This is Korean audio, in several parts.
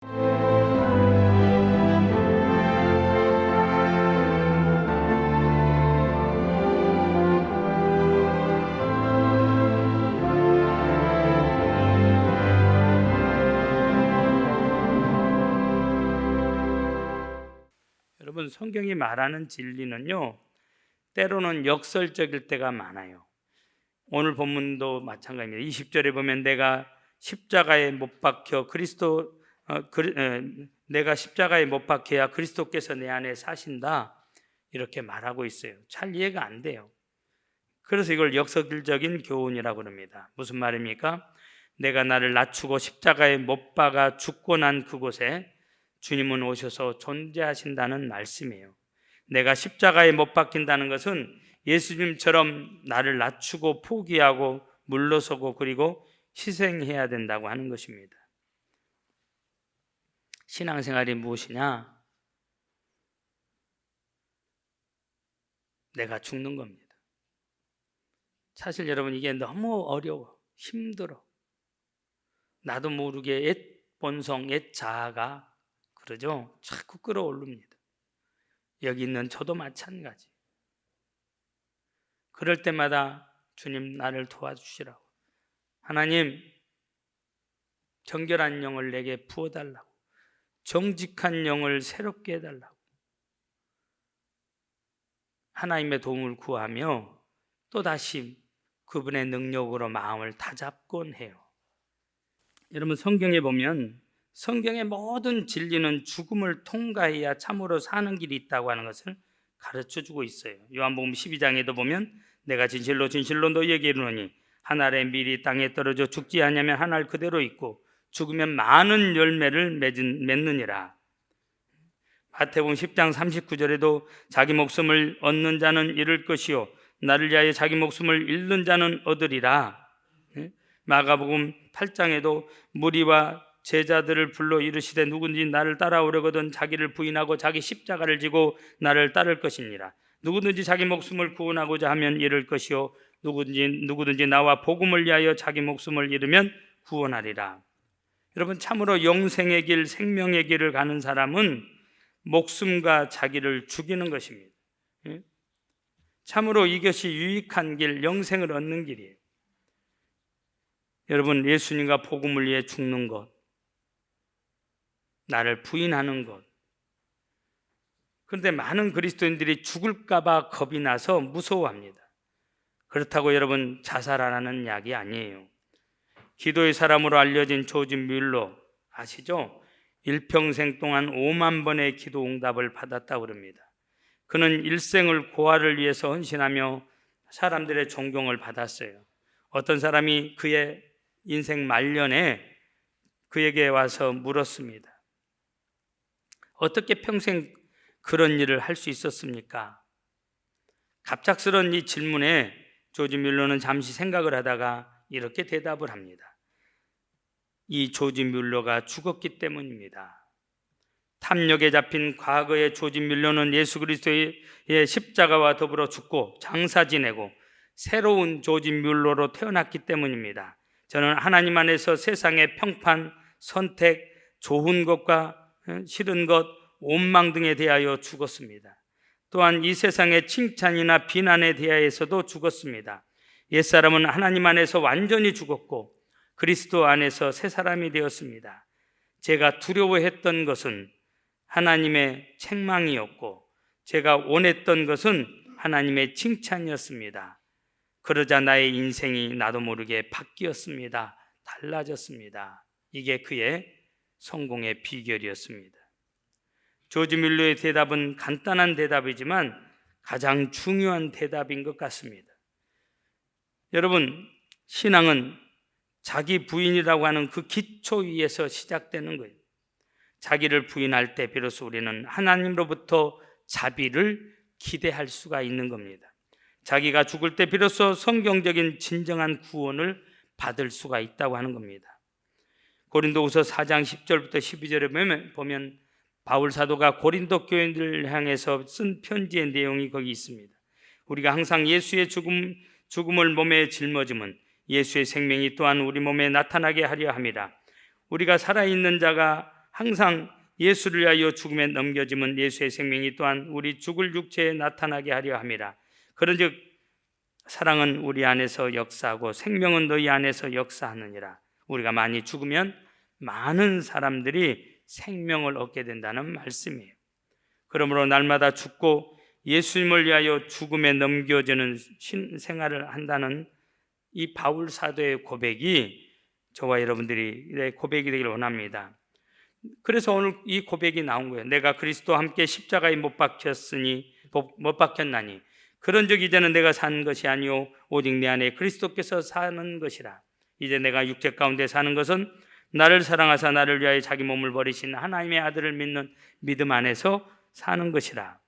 여러분, 성경이 말하는 진리는요, 때로는 역설적일 때가 많아요. 오늘 본문도 마찬가지입니다. 20절에 보면 내가 십자가에 못 박혀 내가 십자가에 못 박혀야 그리스도께서 내 안에 사신다, 이렇게 말하고 있어요. 잘 이해가 안 돼요. 그래서 이걸 역설적인 교훈이라고 합니다. 무슨 말입니까? 내가 나를 낮추고 십자가에 못 박아 죽고 난 그곳에 주님은 오셔서 존재하신다는 말씀이에요. 내가 십자가에 못 박힌다는 것은 예수님처럼 나를 낮추고 포기하고 물러서고 그리고 희생해야 된다고 하는 것입니다. 신앙생활이 무엇이냐? 내가 죽는 겁니다. 사실 여러분, 이게 너무 어려워, 힘들어. 나도 모르게 옛 본성, 옛 자아가 그러죠? 자꾸 끌어올릅니다. 여기 있는 저도 마찬가지. 그럴 때마다 주님, 나를 도와주시라고. 하나님, 정결한 영을 내게 부어달라고. 정직한 영을 새롭게 해달라고. 하나님의 도움을 구하며 또다시 그분의 능력으로 마음을 다잡곤 해요. 여러분, 성경에 보면 성경의 모든 진리는 죽음을 통과해야 참으로 사는 길이 있다고 하는 것을 가르쳐주고 있어요. 요한복음 12장에도 보면 내가 진실로 진실로 너희에게 이르노니 한 알의 밀이 땅에 떨어져 죽지 아니하면 한 알 그대로 있고 죽으면 많은 열매를 맺느니라. 마태복음 10장 39절에도 자기 목숨을 얻는 자는 잃을 것이요 나를 위하여 자기 목숨을 잃는 자는 얻으리라. 마가복음 8장에도 무리와 제자들을 불러 이르시되 누구든지 나를 따라오려거든 자기를 부인하고 자기 십자가를 지고 나를 따를 것이니라. 누구든지 자기 목숨을 구원하고자 하면 잃을 것이요 누구든지 나와 복음을 위하여 자기 목숨을 잃으면 구원하리라. 여러분, 참으로 영생의 길, 생명의 길을 가는 사람은 목숨과 자기를 죽이는 것입니다. 참으로 이것이 유익한 길, 영생을 얻는 길이에요. 여러분, 예수님과 복음을 위해 죽는 것, 나를 부인하는 것. 그런데 많은 그리스도인들이 죽을까 봐 겁이 나서 무서워합니다. 그렇다고 여러분, 자살하라는 약이 아니에요. 기도의 사람으로 알려진 조지 뮬러 아시죠? 일평생 동안 5만 번의 기도 응답을 받았다고 합니다. 그는 일생을 고아를 위해서 헌신하며 사람들의 존경을 받았어요. 어떤 사람이 그의 인생 말년에 그에게 와서 물었습니다. 어떻게 평생 그런 일을 할 수 있었습니까? 갑작스러운 이 질문에 조지 뮬러는 잠시 생각을 하다가 이렇게 대답을 합니다. 이 조지 뮬러가 죽었기 때문입니다. 탐욕에 잡힌 과거의 조지 뮬러는 예수 그리스도의 십자가와 더불어 죽고 장사 지내고 새로운 조지 뮬러로 태어났기 때문입니다. 저는 하나님 안에서 세상의 평판, 선택, 좋은 것과 싫은 것, 원망 등에 대하여 죽었습니다. 또한 이 세상의 칭찬이나 비난에 대하여서도 죽었습니다. 옛사람은 하나님 안에서 완전히 죽었고 그리스도 안에서 새 사람이 되었습니다. 제가 두려워했던 것은 하나님의 책망이었고 제가 원했던 것은 하나님의 칭찬이었습니다. 그러자 나의 인생이 나도 모르게 바뀌었습니다. 달라졌습니다. 이게 그의 성공의 비결이었습니다. 조지 뮬러의 대답은 간단한 대답이지만 가장 중요한 대답인 것 같습니다. 여러분, 신앙은 자기 부인이라고 하는 그 기초 위에서 시작되는 거예요. 자기를 부인할 때 비로소 우리는 하나님으로부터 자비를 기대할 수가 있는 겁니다. 자기가 죽을 때 비로소 성경적인 진정한 구원을 받을 수가 있다고 하는 겁니다. 고린도후서 4장 10절부터 12절에 보면 바울 사도가 고린도 교인들을 향해서 쓴 편지의 내용이 거기 있습니다. 우리가 항상 예수의 죽음을 몸에 짊어짐은 예수의 생명이 또한 우리 몸에 나타나게 하려 함이라. 우리가 살아있는 자가 항상 예수를 위하여 죽음에 넘겨짐은 예수의 생명이 또한 우리 죽을 육체에 나타나게 하려 함이라. 그런즉 사랑은 우리 안에서 역사하고 생명은 너희 안에서 역사하느니라. 우리가 많이 죽으면 많은 사람들이 생명을 얻게 된다는 말씀이에요. 그러므로 날마다 죽고 예수님을 위하여 죽음에 넘겨지는 생활을 한다는 이 바울 사도의 고백이 저와 여러분들의 고백이 되기를 원합니다. 그래서 오늘 이 고백이 나온 거예요. 내가 그리스도와 함께 십자가에 못 박혔나니 그런즉 이제는 내가 사는 것이 아니요 오직 내 안에 그리스도께서 사는 것이라. 이제 내가 육체 가운데 사는 것은 나를 사랑하사 나를 위하여 자기 몸을 버리신 하나님의 아들을 믿는 믿음 안에서 사는 것이라.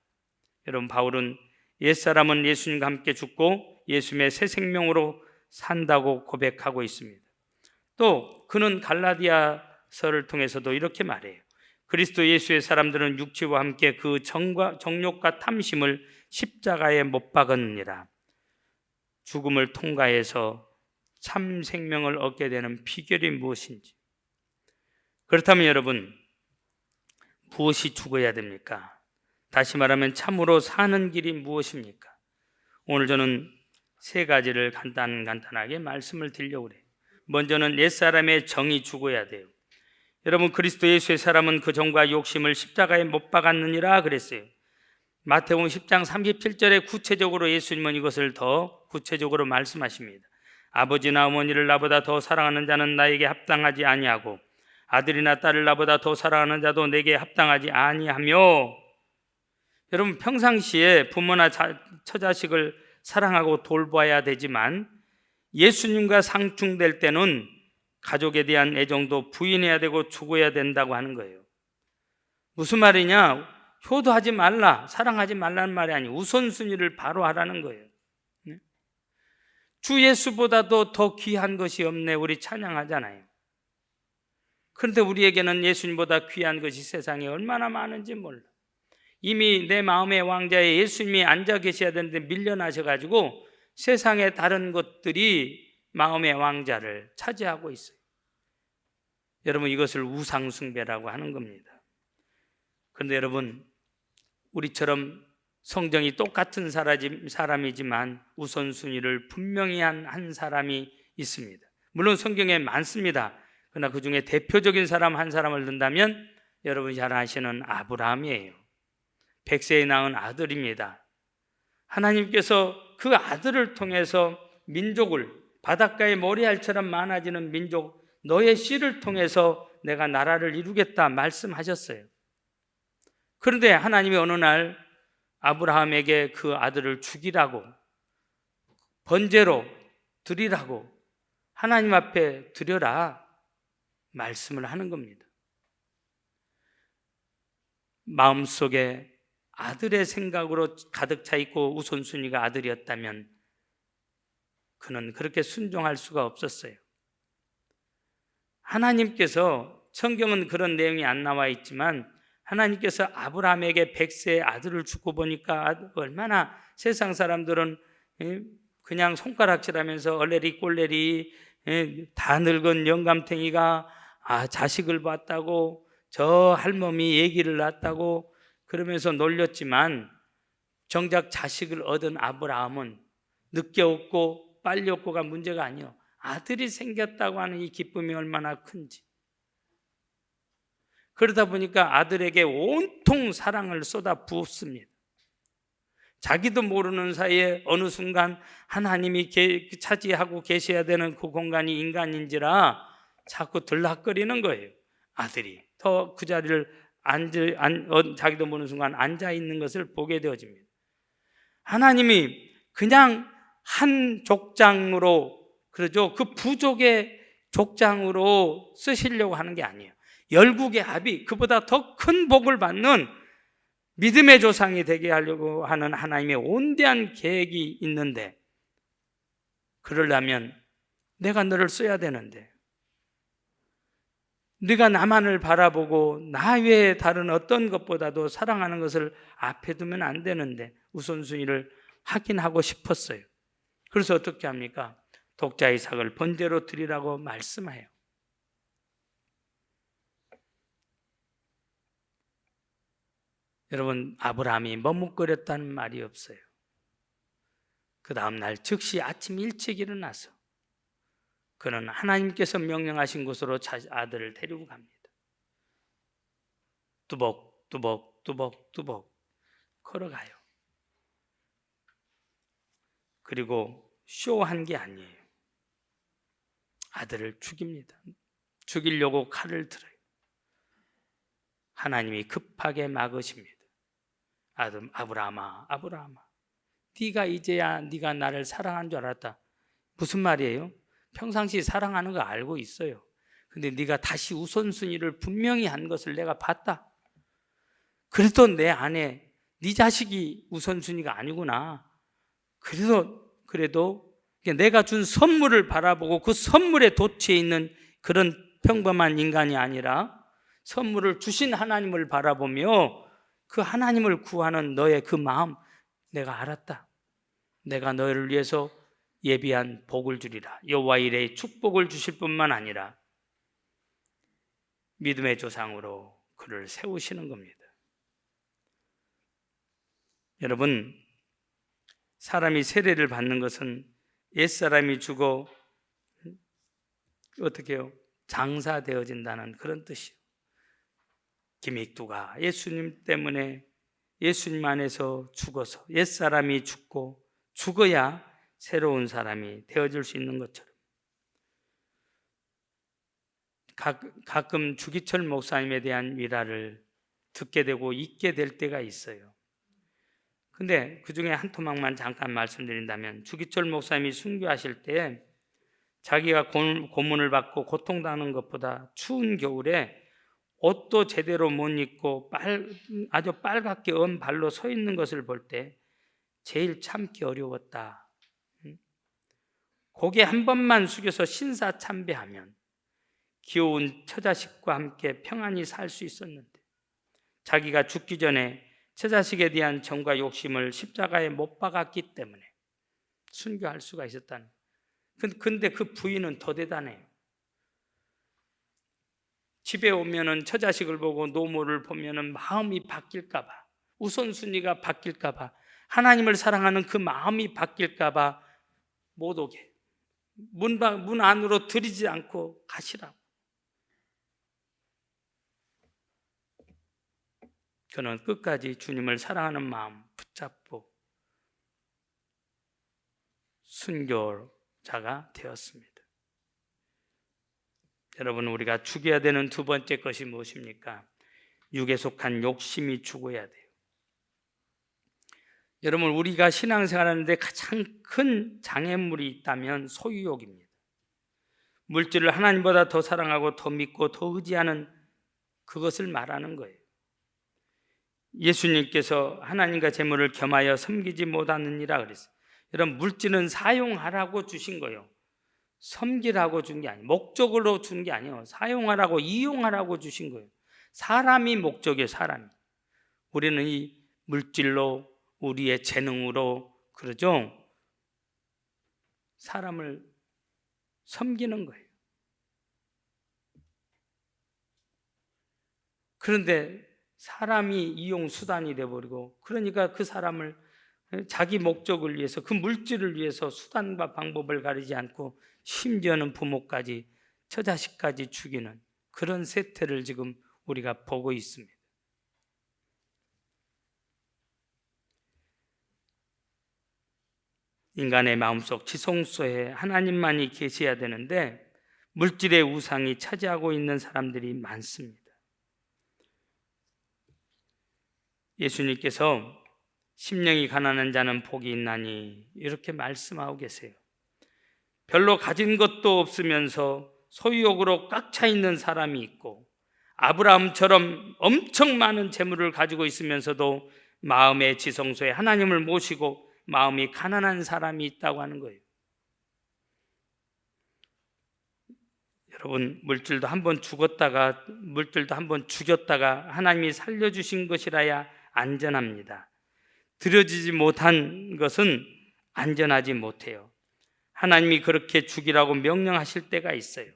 여러분, 바울은 옛사람은 예수님과 함께 죽고 예수님의 새 생명으로 산다고 고백하고 있습니다. 또 그는 갈라디아서를 통해서도 이렇게 말해요. 그리스도 예수의 사람들은 육체와 함께 그 정욕과 탐심을 십자가에 못 박았느니라. 죽음을 통과해서 참 생명을 얻게 되는 비결이 무엇인지. 그렇다면 여러분, 무엇이 죽어야 됩니까? 다시 말하면 참으로 사는 길이 무엇입니까? 오늘 저는 세 가지를 간단하게 말씀을 드리려고 해요. 먼저는 옛사람의 정이 죽어야 돼요. 여러분, 그리스도 예수의 사람은 그 정과 욕심을 십자가에 못 박았느니라 그랬어요. 마태복음 10장 37절에 구체적으로 예수님은 이것을 더 구체적으로 말씀하십니다. 아버지나 어머니를 나보다 더 사랑하는 자는 나에게 합당하지 아니하고 아들이나 딸을 나보다 더 사랑하는 자도 내게 합당하지 아니하며. 여러분, 평상시에 부모나 처자식을 사랑하고 돌봐야 되지만 예수님과 상충될 때는 가족에 대한 애정도 부인해야 되고 죽어야 된다고 하는 거예요. 무슨 말이냐? 효도하지 말라, 사랑하지 말라는 말이 아니에요. 우선순위를 바로 하라는 거예요. 주 예수보다도 더 귀한 것이 없네, 우리 찬양하잖아요. 그런데 우리에게는 예수님보다 귀한 것이 세상에 얼마나 많은지 몰라. 이미 내 마음의 왕자에 예수님이 앉아 계셔야 되는데 밀려나셔가지고 세상의 다른 것들이 마음의 왕자를 차지하고 있어요. 여러분, 이것을 우상숭배라고 하는 겁니다. 그런데 여러분, 우리처럼 성정이 똑같은 사람이지만 우선순위를 분명히 한 사람이 있습니다. 물론 성경에 많습니다. 그러나 그 중에 대표적인 사람 한 사람을 든다면 여러분이 잘 아시는 아브라함이에요. 100세에 낳은 아들입니다. 하나님께서 그 아들을 통해서 민족을, 바닷가의 모래알처럼 많아지는 민족, 너의 씨를 통해서 내가 나라를 이루겠다 말씀하셨어요. 그런데 하나님이 어느 날 아브라함에게 그 아들을 죽이라고, 번제로 드리라고 하나님 앞에 드려라 말씀을 하는 겁니다. 마음속에 아들의 생각으로 가득 차 있고 우선순위가 아들이었다면 그는 그렇게 순종할 수가 없었어요. 하나님께서, 성경은 그런 내용이 안 나와 있지만 하나님께서 아브라함에게 100세의 아들을 주고 보니까 얼마나 세상 사람들은 그냥 손가락질하면서 얼레리 꼴레리 다 늙은 영감탱이가 자식을 봤다고, 저 할멈이 얘기를 났다고 그러면서 놀렸지만 정작 자식을 얻은 아브라함은 늦게 얻고 빨리 얻고가 문제가 아니에요. 아들이 생겼다고 하는 이 기쁨이 얼마나 큰지. 그러다 보니까 아들에게 온통 사랑을 쏟아 부었습니다. 자기도 모르는 사이에 어느 순간 하나님이 차지하고 계셔야 되는 그 공간이 인간인지라 자꾸 들락거리는 거예요. 아들이 더 그 자리를 자기도 모르는 순간 앉아 있는 것을 보게 되어집니다. 하나님이 그냥 한 족장으로, 그러죠, 그 부족의 족장으로 쓰시려고 하는 게 아니에요. 열국의 합이, 그보다 더 큰 복을 받는 믿음의 조상이 되게 하려고 하는 하나님의 온대한 계획이 있는데, 그러려면 내가 너를 써야 되는데, 네가 나만을 바라보고 나 외에 다른 어떤 것보다도 사랑하는 것을 앞에 두면 안 되는데 우선순위를 확인하고 싶었어요. 그래서 어떻게 합니까? 독자 이삭을 번제로 드리라고 말씀해요. 여러분, 아브라함이 머뭇거렸다는 말이 없어요. 그 다음 날 즉시 아침 일찍 일어나서 그는 하나님께서 명령하신 곳으로 아들을 데리고 갑니다. 뚜벅뚜벅 걸어가요. 그리고 쇼한 게 아니에요. 아들을 죽입니다. 죽이려고 칼을 들어요. 하나님이 급하게 막으십니다. 아브라함아, 네가 이제야 네가 나를 사랑한 줄 알았다. 무슨 말이에요? 평상시 사랑하는 거 알고 있어요. 근데 네가 다시 우선순위를 분명히 한 것을 내가 봤다. 그래도 내 안에 네 자식이 우선순위가 아니구나. 그래도 내가 준 선물을 바라보고 그 선물에 도취해 있는 그런 평범한 인간이 아니라 선물을 주신 하나님을 바라보며 그 하나님을 구하는 너의 그 마음 내가 알았다. 내가 너를 위해서 예비한 복을 주리라. 여호와 이레의 축복을 주실 뿐만 아니라 믿음의 조상으로 그를 세우시는 겁니다. 여러분, 사람이 세례를 받는 것은 옛사람이 죽어 어떻게 해요? 장사되어진다는 그런 뜻이에요. 김익두가 예수님 때문에 예수님 안에서 죽어서 옛사람이 죽고 죽어야 새로운 사람이 되어질 수 있는 것처럼 가끔 주기철 목사님에 대한 위라를 듣게 되고 읽게 될 때가 있어요. 근데 그 중에 한 토막만 잠깐 말씀드린다면, 주기철 목사님이 순교하실 때 자기가 고문을 받고 고통당하는 것보다 추운 겨울에 옷도 제대로 못 입고 아주 빨갛게 언 발로 서 있는 것을 볼 때 제일 참기 어려웠다. 고개 한 번만 숙여서 신사참배하면 귀여운 처자식과 함께 평안히 살 수 있었는데, 자기가 죽기 전에 처자식에 대한 정과 욕심을 십자가에 못 박았기 때문에 순교할 수가 있었다는 거예요. 근데 그 부인은 더 대단해요. 집에 오면은 처자식을 보고 노모를 보면은 마음이 바뀔까 봐, 우선순위가 바뀔까 봐, 하나님을 사랑하는 그 마음이 바뀔까 봐 못 오게 문 안으로 들이지 않고 가시라고. 그는 끝까지 주님을 사랑하는 마음 붙잡고 순교자가 되었습니다. 여러분, 우리가 죽여야 되는 두 번째 것이 무엇입니까? 육에 속한 욕심이 죽어야 돼요. 여러분, 우리가 신앙생활하는데 가장 큰 장애물이 있다면 소유욕입니다. 물질을 하나님보다 더 사랑하고 더 믿고 더 의지하는 그것을 말하는 거예요. 예수님께서 하나님과 재물을 겸하여 섬기지 못하느니라 그랬어요. 여러분, 물질은 사용하라고 주신 거예요. 섬기라고 준 게 아니에요. 목적으로 준 게 아니에요. 사용하라고, 이용하라고 주신 거예요. 사람이 목적이에요. 사람이. 우리는 이 물질로, 우리의 재능으로, 그러죠? 사람을 섬기는 거예요. 그런데 사람이 이용 수단이 되어버리고, 그러니까 그 사람을 자기 목적을 위해서, 그 물질을 위해서 수단과 방법을 가리지 않고 심지어는 부모까지, 처자식까지 죽이는 그런 세태를 지금 우리가 보고 있습니다. 인간의 마음속 지성소에 하나님만이 계셔야 되는데 물질의 우상이 차지하고 있는 사람들이 많습니다. 예수님께서 심령이 가난한 자는 복이 있나니 이렇게 말씀하고 계세요. 별로 가진 것도 없으면서 소유욕으로 꽉 차 있는 사람이 있고, 아브라함처럼 엄청 많은 재물을 가지고 있으면서도 마음의 지성소에 하나님을 모시고 마음이 가난한 사람이 있다고 하는 거예요. 여러분, 물질도 한번 죽었다가, 물질도 한번 죽였다가 하나님이 살려주신 것이라야 안전합니다. 들여지지 못한 것은 안전하지 못해요. 하나님이 그렇게 죽이라고 명령하실 때가 있어요.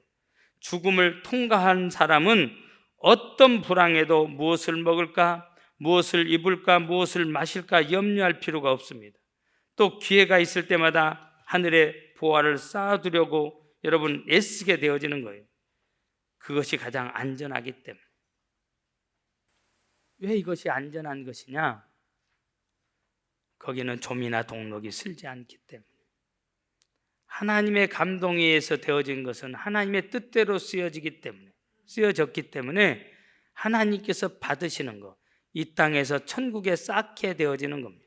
죽음을 통과한 사람은 어떤 불황에도 무엇을 먹을까? 무엇을 입을까 무엇을 마실까 염려할 필요가 없습니다. 또 기회가 있을 때마다 하늘에 보화를 쌓아두려고 여러분 애쓰게 되어지는 거예요. 그것이 가장 안전하기 때문에. 왜 이것이 안전한 것이냐? 거기는 좀이나 동록이 슬지 않기 때문에. 하나님의 감동에 의해서 되어진 것은 하나님의 뜻대로 쓰여졌기 때문에 하나님께서 받으시는 것, 이 땅에서 천국에 쌓게 되어지는 겁니다.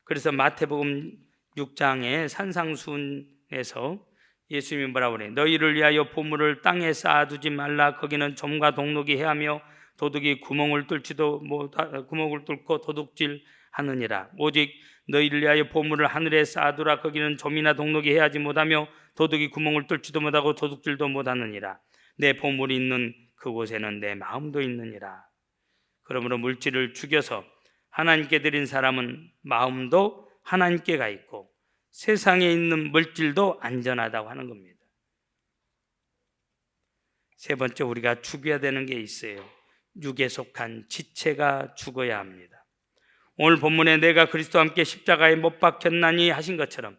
그래서 마태복음 6장의 산상수훈에서 예수님이 뭐라고 그래요? 너희를 위하여 보물을 땅에 쌓아두지 말라. 거기는 좀과 동록이 해하며 도둑이 구멍을 뚫고 도둑질하느니라. 오직 너희를 위하여 보물을 하늘에 쌓아두라. 거기는 좀이나 동록이 해하지 못하며 도둑이 구멍을 뚫지도 못하고 도둑질도 못하느니라. 내 보물이 있는 그곳에는 내 마음도 있느니라. 그러므로 물질을 죽여서 하나님께 드린 사람은 마음도 하나님께 가 있고 세상에 있는 물질도 안전하다고 하는 겁니다. 세 번째, 우리가 죽여야 되는 게 있어요. 육에 속한 지체가 죽어야 합니다. 오늘 본문에 내가 그리스도와 함께 십자가에 못 박혔나니 하신 것처럼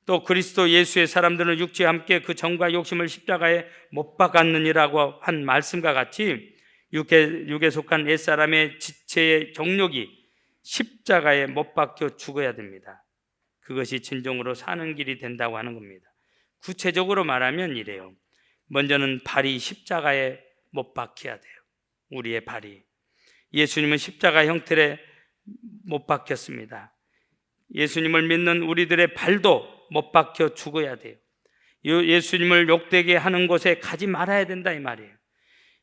또 그리스도 예수의 사람들은 육체와 함께 그 정과 욕심을 십자가에 못 박았느니라고 한 말씀과 같이 육에 속한 옛사람의 지체의 정욕이 십자가에 못 박혀 죽어야 됩니다. 그것이 진정으로 사는 길이 된다고 하는 겁니다. 구체적으로 말하면 이래요. 먼저는 발이 십자가에 못 박혀야 돼요. 우리의 발이. 예수님은 십자가 형틀에 못 박혔습니다. 예수님을 믿는 우리들의 발도 못 박혀 죽어야 돼요. 예수님을 욕되게 하는 곳에 가지 말아야 된다 이 말이에요.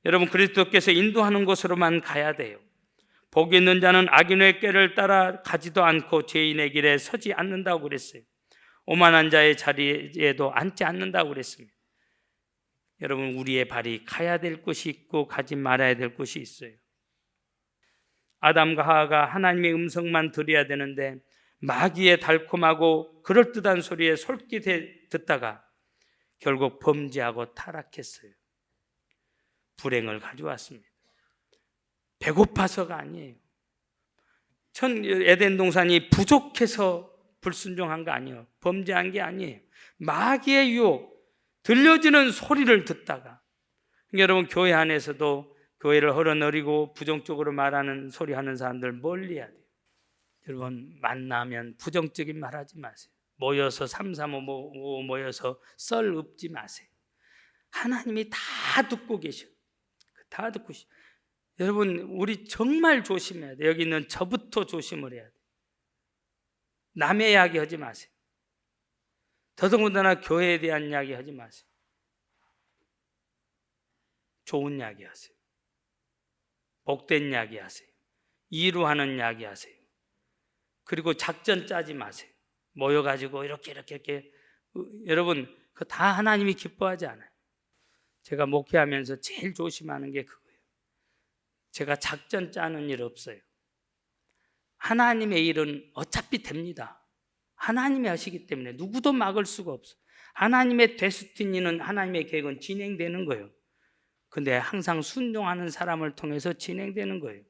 여러분, 그리스도께서 인도하는 곳으로만 가야 돼요. 복이 있는 자는 악인의 꾀를 따라 가지도 않고 죄인의 길에 서지 않는다고 그랬어요. 오만한 자의 자리에도 앉지 않는다고 그랬습니다. 여러분, 우리의 발이 가야 될 곳이 있고 가지 말아야 될 곳이 있어요. 아담과 하와가 하나님의 음성만 들어야 되는데 마귀의 달콤하고 그럴듯한 소리에 솔깃해 듣다가 결국 범죄하고 타락했어요. 불행을 가져왔습니다. 배고파서가 아니에요. 에덴 동산이 부족해서 불순종한 거 아니에요. 범죄한 게 아니에요. 마귀의 유혹, 들려지는 소리를 듣다가. 여러분, 교회 안에서도 교회를 헐어내리고 부정적으로 말하는 소리 하는 사람들 멀리 해야 돼요. 여러분, 만나면 부정적인 말 하지 마세요. 모여서 335 모여서 썰 읊지 마세요. 하나님이 다 듣고 계셔. 다 듣고 계셔. 여러분, 우리 정말 조심해야 돼요. 여기 있는 저부터 조심을 해야 돼요. 남의 이야기 하지 마세요. 더더군다나 교회에 대한 이야기 하지 마세요. 좋은 이야기 하세요. 복된 이야기 하세요. 이루 하는 이야기 하세요. 그리고 작전 짜지 마세요. 모여가지고 이렇게 여러분, 그거 다 하나님이 기뻐하지 않아요. 제가 목회하면서 제일 조심하는 게 그거예요. 제가 작전 짜는 일 없어요. 하나님의 일은 어차피 됩니다. 하나님이 하시기 때문에 누구도 막을 수가 없어요. 하나님의 데스티니는, 하나님의 계획은 진행되는 거예요. 근데 항상 순종하는 사람을 통해서 진행되는 거예요.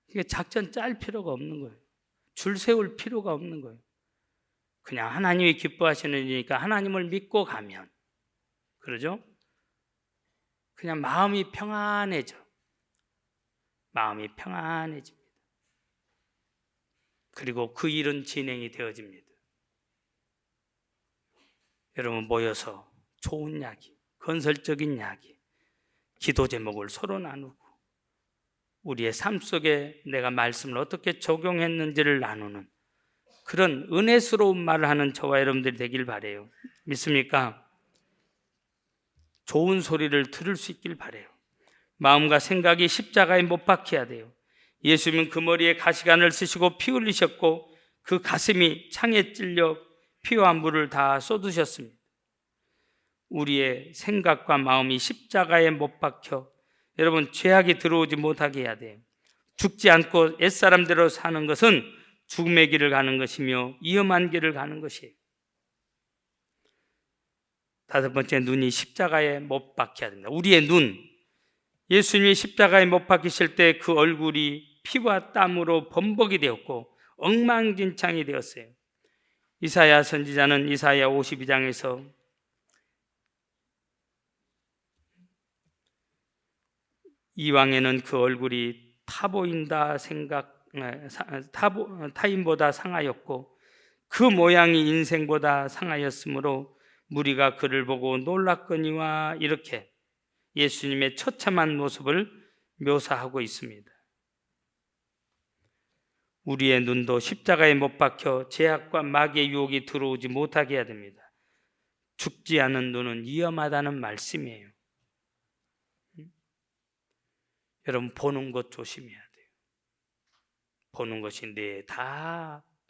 이게 작전 짤 필요가 없는 거예요. 줄 세울 필요가 없는 거예요. 그냥 하나님이 기뻐하시는 일이니까 하나님을 믿고 가면, 그러죠? 그냥 마음이 평안해져. 마음이 평안해집니다. 그리고 그 일은 진행이 되어집니다. 여러분, 모여서 좋은 이야기, 건설적인 이야기, 기도 제목을 서로 나누고 우리의 삶 속에 내가 말씀을 어떻게 적용했는지를 나누는 그런 은혜스러운 말을 하는 저와 여러분들이 되길 바라요. 믿습니까? 좋은 소리를 들을 수 있길 바라요. 마음과 생각이 십자가에 못 박혀야 돼요. 예수님은 그 머리에 가시관을 쓰시고 피 흘리셨고 그 가슴이 창에 찔려 피와 물을 다 쏟으셨습니다. 우리의 생각과 마음이 십자가에 못 박혀 여러분 죄악이 들어오지 못하게 해야 돼요. 죽지 않고 옛사람대로 사는 것은 죽음의 길을 가는 것이며 위험한 길을 가는 것이에요. 다섯 번째, 눈이 십자가에 못 박혀야 됩니다. 우리의 눈, 예수님이 십자가에 못 박히실 때 그 얼굴이 피와 땀으로 범벅이 되었고 엉망진창이 되었어요. 이사야 선지자는 이사야 52장에서 이왕에는 그 얼굴이 타인보다 상하였고 그 모양이 인생보다 상하였으므로 무리가 그를 보고 놀랐거니와, 이렇게 예수님의 처참한 모습을 묘사하고 있습니다. 우리의 눈도 십자가에 못 박혀 죄악과 마귀의 유혹이 들어오지 못하게 해야 됩니다. 죽지 않은 눈은 위험하다는 말씀이에요. 여러분, 보는 것 조심해야 돼요. 보는 것이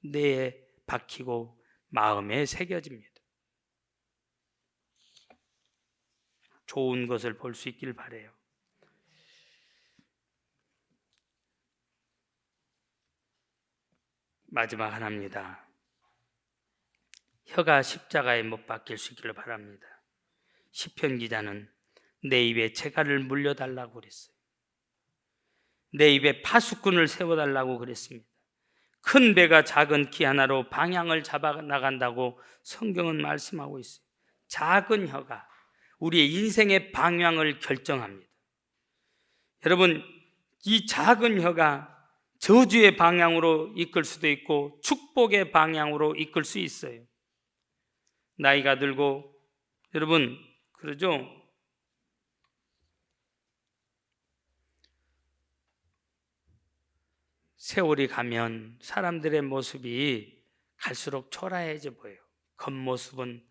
뇌에 박히고 마음에 새겨집니다. 좋은 것을 볼 수 있길 바라요. 마지막 하나입니다. 혀가 십자가에 못 박힐 수 있기를 바랍니다. 시편 기자는 내 입에 채갈을 물려달라고 그랬어요. 내 입에 파수꾼을 세워달라고 그랬습니다. 큰 배가 작은 키 하나로 방향을 잡아 나간다고 성경은 말씀하고 있어요. 작은 혀가 우리의 인생의 방향을 결정합니다. 여러분, 이 작은 혀가 저주의 방향으로 이끌 수도 있고 축복의 방향으로 이끌 수 있어요. 나이가 들고, 여러분 그러죠? 세월이 가면 사람들의 모습이 갈수록 초라해져 보여요. 겉모습은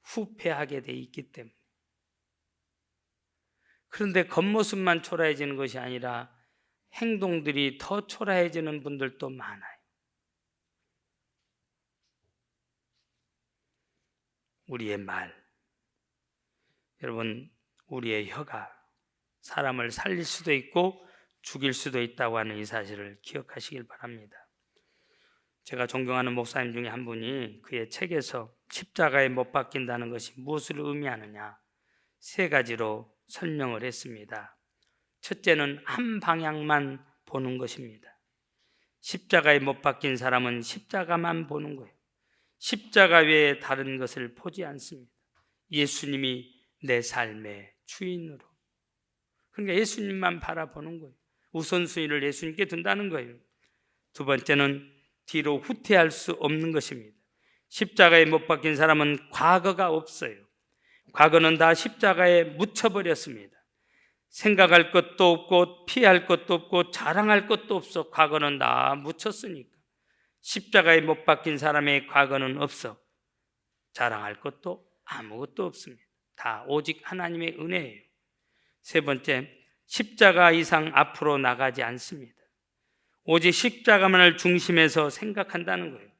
후패하게 돼 있기 때문에. 그런데 겉모습만 초라해지는 것이 아니라 행동들이 더 초라해지는 분들도 많아요. 우리의 말, 여러분, 우리의 혀가 사람을 살릴 수도 있고 죽일 수도 있다고 하는 이 사실을 기억하시길 바랍니다. 제가 존경하는 목사님 중에 한 분이 그의 책에서 십자가에 못 박힌다는 것이 무엇을 의미하느냐 3가지로 설명을 했습니다. 첫째는 한 방향만 보는 것입니다. 십자가에 못 박힌 사람은 십자가만 보는 거예요. 십자가 외에 다른 것을 보지 않습니다. 예수님이 내 삶의 주인으로. 그러니까 예수님만 바라보는 거예요. 우선순위를 예수님께 둔다는 거예요. 두 번째는 뒤로 후퇴할 수 없는 것입니다. 십자가에 못 박힌 사람은 과거가 없어요. 과거는 다 십자가에 묻혀버렸습니다. 생각할 것도 없고 피할 것도 없고 자랑할 것도 없어. 과거는 다 묻혔으니까. 십자가에 못 박힌 사람의 과거는 없어. 자랑할 것도 아무것도 없습니다. 다 오직 하나님의 은혜예요. 세 번째, 십자가 이상 앞으로 나가지 않습니다. 오직 십자가만을 중심에서 생각한다는 거예요.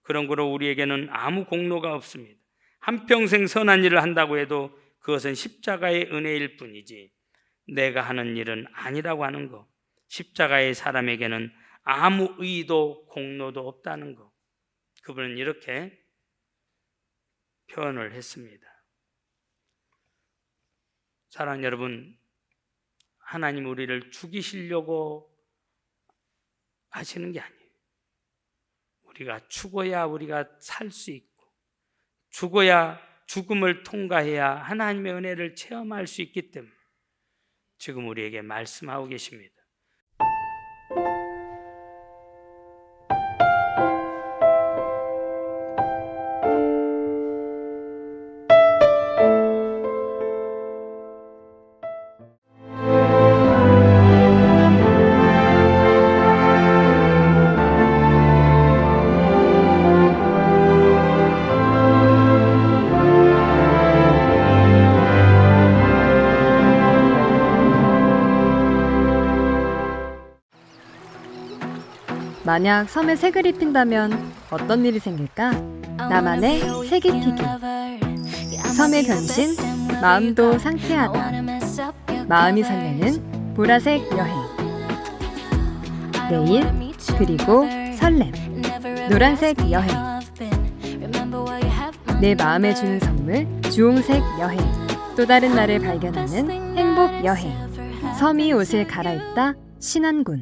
그런 거로 우리에게는 아무 공로가 없습니다. 한평생 선한 일을 한다고 해도 그것은 십자가의 은혜일 뿐이지 내가 하는 일은 아니라고 하는 거. 십자가의 사람에게는 아무 의도 공로도 없다는 거. 그분은 이렇게 표현을 했습니다. 사랑하는 여러분, 하나님 우리를 죽이시려고 하시는 게 아니에요. 우리가 죽어야 우리가 살 수 있고, 죽어야 죽음을 통과해야 하나님의 은혜를 체험할 수 있기 때문에 지금 우리에게 말씀하고 계십니다. 만약 섬에 색을 입힌다면 어떤 일이 생길까? 나만의 색입히기. 섬의 변신, 마음도 상쾌하다. 마음이 설레는 보라색 여행. 내일, 그리고 설렘. 노란색 여행. 내 마음에 주는 선물, 주홍색 여행. 또 다른 나를 발견하는 행복 여행. 섬이 옷을 갈아입다 신안군.